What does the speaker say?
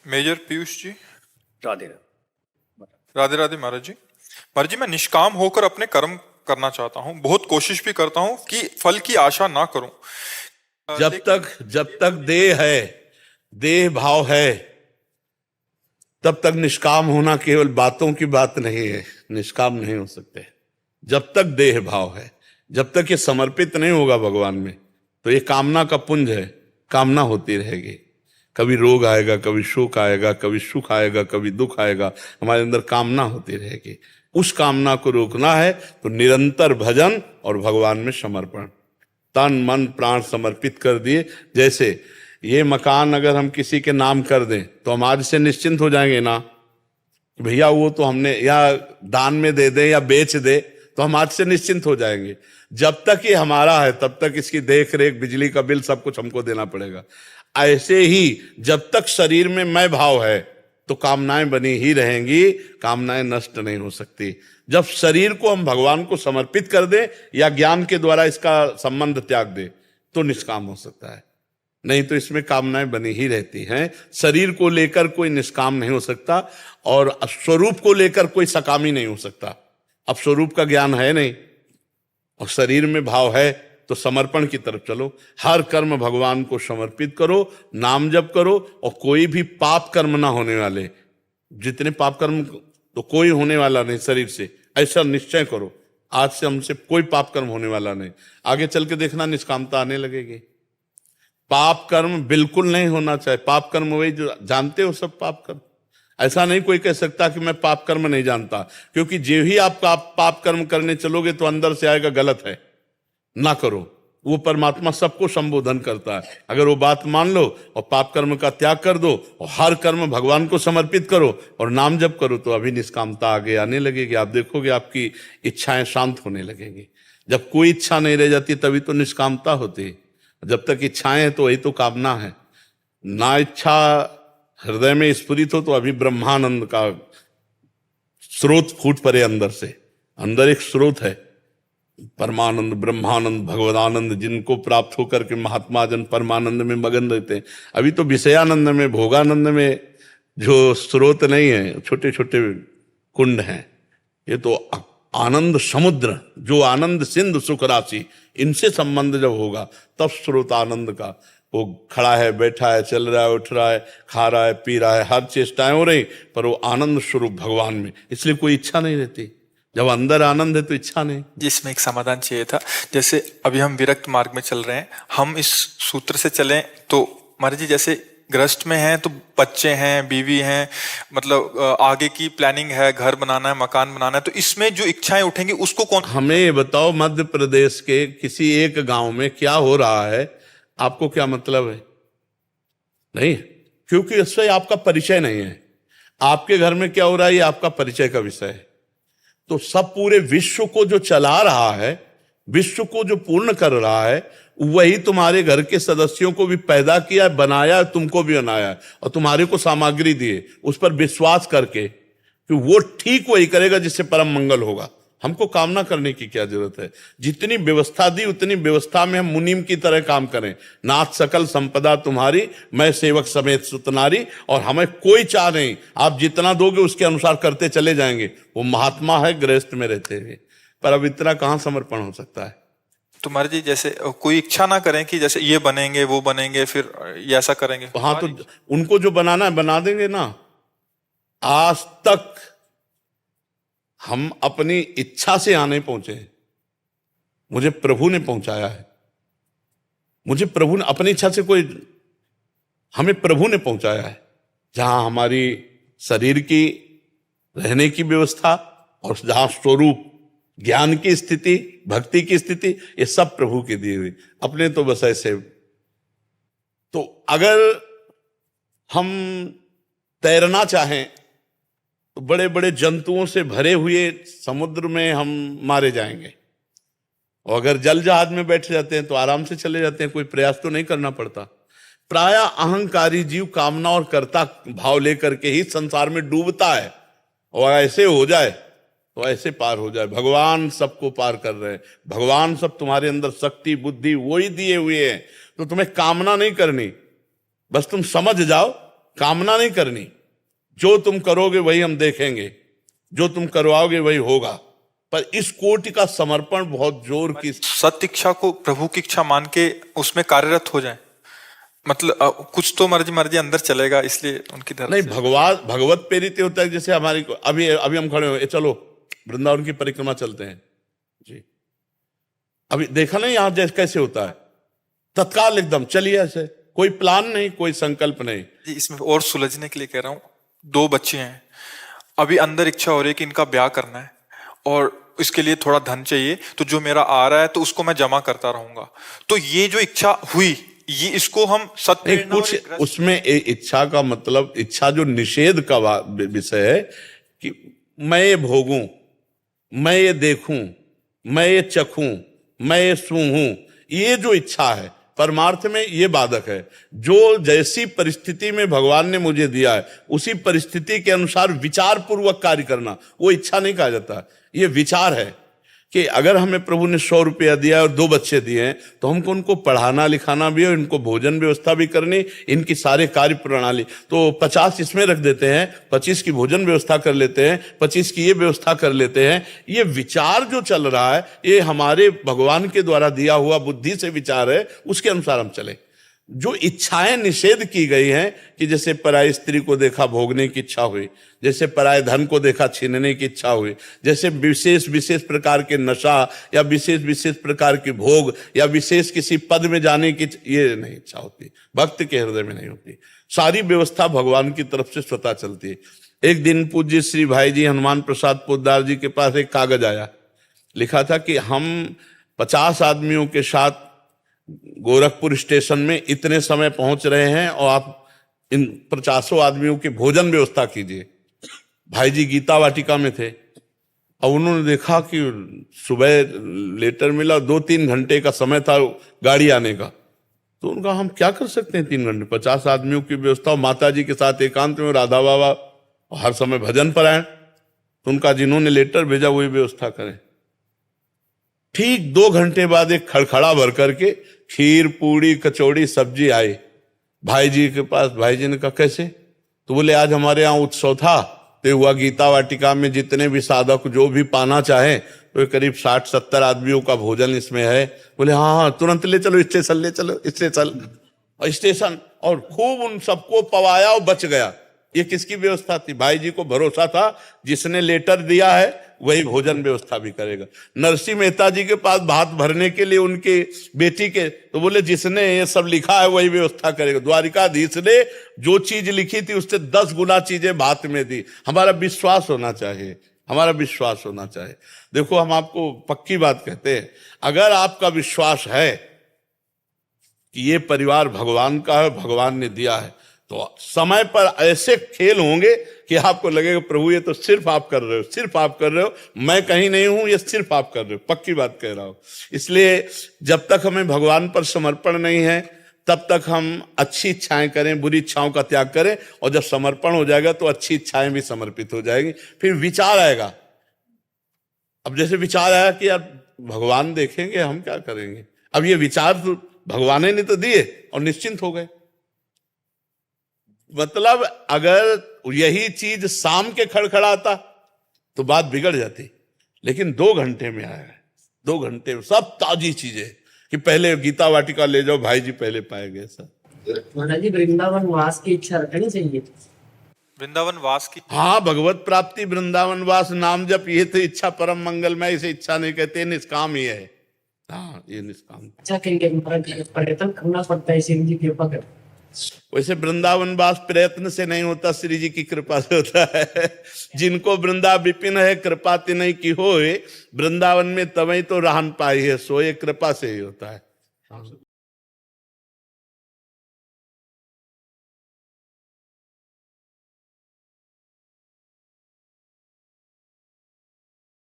Major Piyush ji. Radhe Radhe. Radhe Radhe महाराज जी। महाराज जी, मैं निष्काम होकर अपने कर्म करना चाहता हूँ, बहुत कोशिश भी करता हूँ कि फल की आशा ना करूं। जब तक देह है, देह भाव है, तब तक निष्काम होना केवल बातों की बात नहीं है, निष्काम नहीं हो सकते। जब तक देह भाव है, जब तक ये समर्पित नहीं होगा भगवान में, तो ये कामना का पुंज है, कामना होती रहेगी। कभी रोग आएगा, कभी शोक आएगा, कभी सुख आएगा, कभी दुख आएगा, हमारे अंदर कामना होती रहेगी। उस कामना को रोकना है तो निरंतर भजन और भगवान में समर्पण, तन मन प्राण समर्पित कर दिए। जैसे ये मकान अगर हम किसी के नाम कर दें तो हम आज से निश्चिंत हो जाएंगे ना, भैया वो तो हमने, या दान में दे दें या बेच दे तो हम आज से निश्चिंत हो जाएंगे। जब तक ये हमारा है तब तक इसकी देख रेख, बिजली का बिल, सब कुछ हमको देना पड़ेगा। ऐसे ही जब तक शरीर में मैं भाव है तो कामनाएं बनी ही रहेंगी, कामनाएं नष्ट नहीं हो सकती। जब शरीर को हम भगवान को समर्पित कर दें या ज्ञान के द्वारा इसका संबंध त्याग दे तो निष्काम हो सकता है, नहीं तो इसमें कामनाएं बनी ही रहती हैं। शरीर को लेकर कोई निष्काम नहीं हो सकता और स्वरूप को लेकर कोई सकामी नहीं हो सकता। अब स्वरूप का ज्ञान है नहीं और शरीर में भाव है तो समर्पण की तरफ चलो। हर कर्म भगवान को समर्पित करो, नाम जप करो और कोई भी पाप कर्म ना होने वाले, जितने पाप कर्म तो कोई होने वाला नहीं शरीर से, ऐसा निश्चय करो। आज से हमसे कोई पाप कर्म होने वाला नहीं। आगे चल के देखना निष्कामता आने लगेगी। पाप कर्म बिल्कुल नहीं होना चाहिए। पाप कर्म वही जो जानते हो, सब पाप कर्म। ऐसा नहीं कोई कह सकता कि मैं पाप कर्म नहीं जानता, क्योंकि जो ही आप पाप कर्म करने चलोगे तो अंदर से आएगा गलत है, ना करो। वो परमात्मा सबको संबोधन करता है। अगर वो बात मान लो और पाप कर्म का त्याग कर दो और हर कर्म भगवान को समर्पित करो और नाम जप करो तो अभी निष्कामता आगे आने लगेगी। आप देखोगे आपकी इच्छाएं शांत होने लगेंगी। जब कोई इच्छा नहीं रह जाती तभी तो निष्कामता होती है। जब तक इच्छाएं हैं तो वही तो कामना है। ना इच्छा हृदय में स्फुरित हो तो अभी ब्रह्मानंद का स्रोत फूट पड़े अंदर से। अंदर एक स्रोत है, परमानंद, ब्रह्मानंद, भगवदानंद, जिनको प्राप्त होकर के महात्मा जन परमानंद में मगन रहते हैं। अभी तो विषयानंद में, भोगानंद में जो स्रोत नहीं है, छोटे छोटे कुंड हैं। ये तो आनंद समुद्र, जो आनंद सिंधु सुख राशि, इनसे संबंध जब होगा तब स्रोत आनंद का वो खड़ा है, बैठा है, चल रहा है, उठ रहा है, खा रहा है, पी रहा है, हर चेष्टाएं हो रही, पर वो आनंद स्वरूप भगवान में, इसलिए कोई इच्छा नहीं रहती। जब अंदर आनंद है तो इच्छा नहीं। जिसमें एक समाधान चाहिए था। जैसे अभी हम विरक्त मार्ग में चल रहे हैं, हम इस सूत्र से चलें तो महाराज जी, जैसे गृहस्थ में हैं तो बच्चे हैं, बीवी हैं, मतलब आगे की प्लानिंग है, घर बनाना है, मकान बनाना है, तो इसमें जो इच्छाएं उठेंगी उसको कौन। हमें ये बताओ, मध्य प्रदेश के किसी एक गांव में क्या हो रहा है, आपको क्या मतलब है? नहीं, क्योंकि इससे आपका परिचय नहीं है। आपके घर में क्या हो रहा है ये आपका परिचय का विषय है। तो सब पूरे विश्व को जो चला रहा है, विश्व को जो पूर्ण कर रहा है, वही तुम्हारे घर के सदस्यों को भी पैदा किया, बनाया, तुमको भी बनाया और तुम्हारे को सामग्री दिए, उस पर विश्वास करके कि वो ठीक वही करेगा जिससे परम मंगल होगा। हमको कामना करने की क्या जरूरत है? जितनी व्यवस्था दी उतनी व्यवस्था में हम मुनीम की तरह काम करें। नाथ सकल संपदा तुम्हारी, मैं सेवक समेत सुतनारी, और हमें कोई चाह नहीं, आप जितना दोगे उसके अनुसार करते चले जाएंगे। वो महात्मा है गृहस्थ में रहते हुए, पर अब इतना कहाँ समर्पण हो सकता है? तो महाराज जी, जैसे कोई इच्छा ना करें कि जैसे ये बनेंगे, वो बनेंगे, फिर ये ऐसा करेंगे। हाँ, तो उनको जो बनाना है बना देंगे ना। आज तक हम अपनी इच्छा से यहां नहीं पहुंचे, मुझे प्रभु ने पहुंचाया है। मुझे प्रभु ने, अपनी इच्छा से कोई, हमें प्रभु ने पहुंचाया है। जहां हमारी शरीर की रहने की व्यवस्था और जहां स्वरूप ज्ञान की स्थिति, भक्ति की स्थिति, ये सब प्रभु की दी हुई। अपने तो बस ऐसे। तो अगर हम तैरना चाहें तो बड़े बड़े जंतुओं से भरे हुए समुद्र में हम मारे जाएंगे, और अगर जल जहाज में बैठ जाते हैं तो आराम से चले जाते हैं, कोई प्रयास तो नहीं करना पड़ता। प्रायः अहंकारी जीव कामना और कर्ता भाव लेकर के ही संसार में डूबता है, और ऐसे हो जाए तो ऐसे पार हो जाए। भगवान सबको पार कर रहे हैं, भगवान सब तुम्हारे अंदर शक्ति बुद्धि वही दिए हुए हैं। तो तुम्हें कामना नहीं करनी, बस तुम समझ जाओ कामना नहीं करनी, जो तुम करोगे वही हम देखेंगे, जो तुम करवाओगे वही होगा। पर इस कोटि का समर्पण बहुत जोर की, सत्य इच्छा को प्रभु की इच्छा मान के उसमें कार्यरत हो जाए, मतलब कुछ तो मर्जी अंदर चलेगा, इसलिए उनकी तरफ नहीं, से। भगवत प्रेरित होता है। जैसे हमारी अभी अभी हम खड़े हो, चलो वृंदावन की परिक्रमा चलते हैं जी, अभी देखा नहीं यहाँ जैसे कैसे होता है, तत्काल एकदम चलिए, ऐसे कोई प्लान नहीं, कोई संकल्प नहीं। जी, इसमें और सुलझने के लिए कह रहा हूँ, 2 बच्चे हैं, अभी अंदर इच्छा हो रही है कि इनका ब्याह करना है और इसके लिए थोड़ा धन चाहिए, तो जो मेरा आ रहा है तो उसको मैं जमा करता रहूंगा। तो ये जो इच्छा हुई, ये इसको हम सत्य कुछ उसमें इच्छा का मतलब, इच्छा जो निषेध का विषय है कि मैं ये भोगूं, मैं ये देखूं, मैं ये चखूं, मैं ये सूंघूं, ये जो इच्छा है परमार्थ में ये बाधक है। जो जैसी परिस्थिति में भगवान ने मुझे दिया है उसी परिस्थिति के अनुसार विचार पूर्वक कार्य करना, वो इच्छा नहीं कहा जाता, ये विचार है कि अगर हमें प्रभु ने 100 रुपया दिया और 2 बच्चे दिए हैं तो हमको उनको पढ़ाना लिखाना भी है, इनको भोजन व्यवस्था भी करनी, इनकी सारे कार्य प्रणाली, तो 50 इसमें रख देते हैं, 25 की भोजन व्यवस्था कर लेते हैं, 25 की ये व्यवस्था कर लेते हैं। ये विचार जो चल रहा है ये हमारे भगवान के द्वारा दिया हुआ बुद्धि से विचार है, उसके अनुसार हम चले। जो इच्छाएं निषेध की गई हैं कि जैसे पराई स्त्री को देखा भोगने की इच्छा हुई, जैसे पराये धन को देखा छीनने की इच्छा हुई, जैसे विशेष विशेष प्रकार के नशा या विशेष विशेष प्रकार के भोग या विशेष किसी पद में जाने की, ये नहीं इच्छा होती, भक्त के हृदय में नहीं होती। सारी व्यवस्था भगवान की तरफ से स्वतः चलती है। एक दिन पूज्य श्री भाई जी हनुमान प्रसाद पोद्दार जी के पास एक कागज आया, लिखा था कि हम 50 आदमियों के साथ गोरखपुर स्टेशन में इतने समय पहुंच रहे हैं और आप इन 50 आदमियों की भोजन व्यवस्था कीजिए। भाई जी गीता वाटिका में थे और उन्होंने देखा कि सुबह लेटर मिला, 2-3 घंटे का समय था गाड़ी आने का, तो उनका हम क्या कर सकते हैं 3 घंटे, 50 आदमियों की व्यवस्था, माता जी के साथ एकांत में, राधा बाबा हर समय भजन परायण, तो उनका जिन्होंने लेटर भेजा वही व्यवस्था करें। ठीक 2 घंटे बाद एक खड़खड़ा भर करके खीर पूड़ी कचौड़ी सब्जी आई भाई जी के पास। भाई जी ने कहा कैसे? तो बोले आज हमारे यहाँ उत्सव था, तो हुआ गीता वाटिका में जितने भी साधक जो भी पाना चाहे तो करीब 60-70 आदमियों का भोजन इसमें है। बोले हाँ हाँ तुरंत ले चलो स्टेशन, ले चलो स्टेशन, और स्टेशन, और खूब उन सबको पवाया और बच गया। ये किसकी व्यवस्था थी? भाई जी को भरोसा था जिसने लेटर दिया है वही भोजन व्यवस्था भी करेगा। नरसिंह मेहता जी के पास भात भरने के लिए उनके बेटी के, तो बोले जिसने ये सब लिखा है वही व्यवस्था करेगा। द्वारिकाधीश ने जो चीज लिखी थी उससे 10 गुना चीजें भात में दी। हमारा विश्वास होना चाहिए, हमारा विश्वास होना चाहिए। देखो हम आपको पक्की बात कहते हैं, अगर आपका विश्वास है कि ये परिवार भगवान का है, भगवान ने दिया है, तो समय पर ऐसे खेल होंगे कि आपको लगेगा प्रभु ये तो सिर्फ आप कर रहे हो, सिर्फ आप कर रहे हो, मैं कहीं नहीं हूं, ये सिर्फ आप कर रहे हो। पक्की बात कह रहा हूं। इसलिए जब तक हमें भगवान पर समर्पण नहीं है तब तक हम अच्छी इच्छाएं करें, बुरी इच्छाओं का त्याग करें, और जब समर्पण हो जाएगा तो अच्छी इच्छाएं भी समर्पित हो जाएगी। फिर विचार आएगा। अब जैसे विचार आया कि यार भगवान देखेंगे, हम क्या करेंगे, अब ये विचार तो भगवान ने तो दिए और निश्चिंत हो गए। मतलब अगर यही चीज शाम के खड़खड़ाता तो बात बिगड़ जाती, लेकिन 2 घंटे में आया है, 2 घंटे में सब ताजी चीजें कि पहले गीता वाटिका ले जाओ, भाई जी पहले पाए गए सब। महाराज जी वृंदावन वास की इच्छा रखनी चाहिए। वृंदावन वास की, हाँ, भगवत प्राप्ति, वृंदावन वास, नाम जप, ये तो इच्छा परम मंगलमय, इसे इच्छा नहीं कहते, निष्काम ही है। हाँ, ये निष्काम। अच्छा कहेंगे प्रयत्न करना पड़ता है, श्री जी कृपा कर। वैसे वृंदावन वास प्रयत्न से नहीं होता, श्री जी की कृपा से होता है। जिनको वृंदा विपिन है कृपा तिनहि की होए, वृंदावन में तवई तो रहन पाई है सोए, कृपा से ही होता है।